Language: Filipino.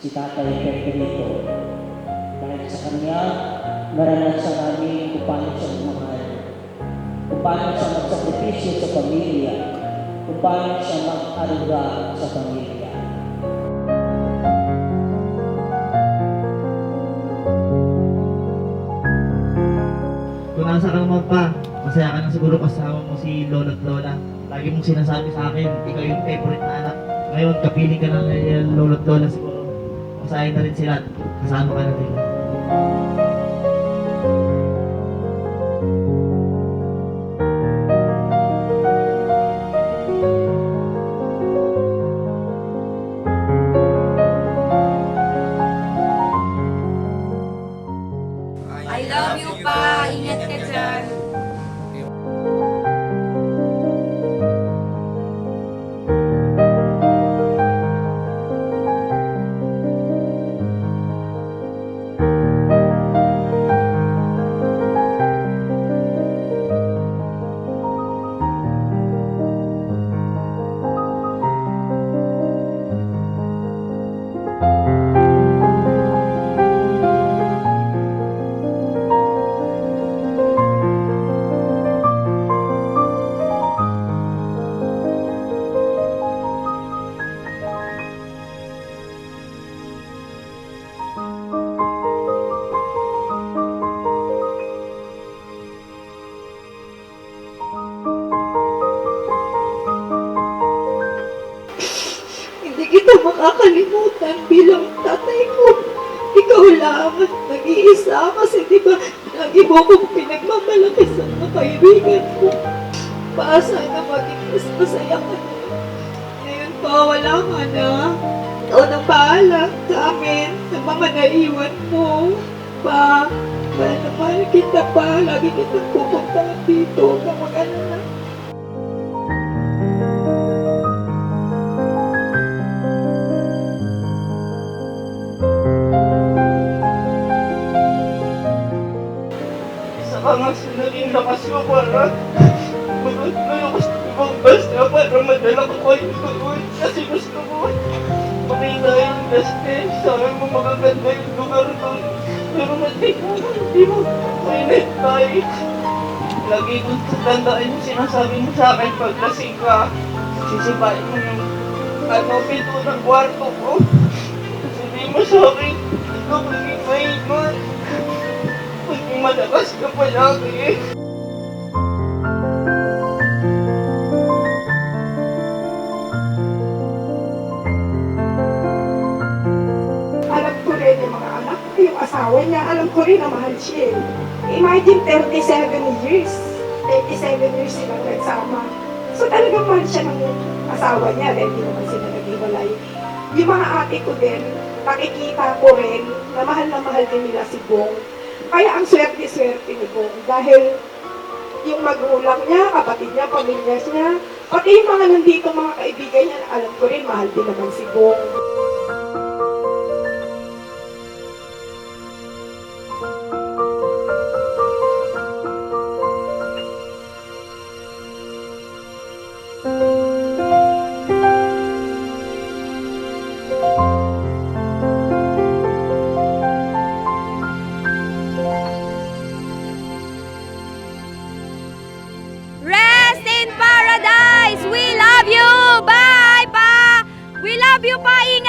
si Tatay Pedrito. Dahil sa kanya, naranasan namin kung paano siya magmahal, kung paano siya magsakripisyo sa pamilya, kung paano siya mag-aruga sa pamilya. Kung nasa ka naman pa, masaya ka na siguro kasama mo si Lola at Lola. Lagi mong sinasabi sa akin, ikaw yung favorite na anak. Ngayon, kapiling ka na ng Lola at Lola siguro. Masaya na rin sila at kasama ka na nila. I love you pa. Ingat ka dyan. Hindi kita makakalimutan bilang tatay ko. Ikaw lang at nag-iisa kasi di ba lagi mo akong pinagmamalaki sa mga kaibigan ko. Paasa na maging mas masaya ka na. Ngayon pa wala ka na. Ikaw nang bahala sa amin, sa mga naiwan mo. Pa, mahal na mahal kita pa. Lagi kitang pupuntahan dito. Huwag kang mag-alala. Isa ka nga sa naging lakas ko para maglulos ibang basta para madala ko kayo doon kasi gusto ko makita yung justice. Sabi mo magaganda yung lugar doon. Pero hindi mo mainit tayo. Lagi ko tandaan yung sinasabi mo sa akin pag lasing ka. Sisipain mo yung pinto ng kwarto ko. Sabi mo sa akin, ikaw maging maingat. Maging malakas ka palagi. Alam ko rin yung mga anak ko, yung asawa niya, alam ko rin na mahal siya. Imagine 37 years. 37 years silang nagsama. So talagang mahal siya ng asawa niya, dahil hindi naman sila nag-iwalay. Yung mga ate ko din, nakikita ko rin na mahal din nila si Bong. Kaya ang swerte-swerte ni Bong dahil yung magulang niya, kapatid niya, pamilya niya, pati yung mga nandito mga kaibigan niya, alam ko rin mahal din naman si Bong. Rest in paradise! We love you! Bye pa! We love you pa! Ingat!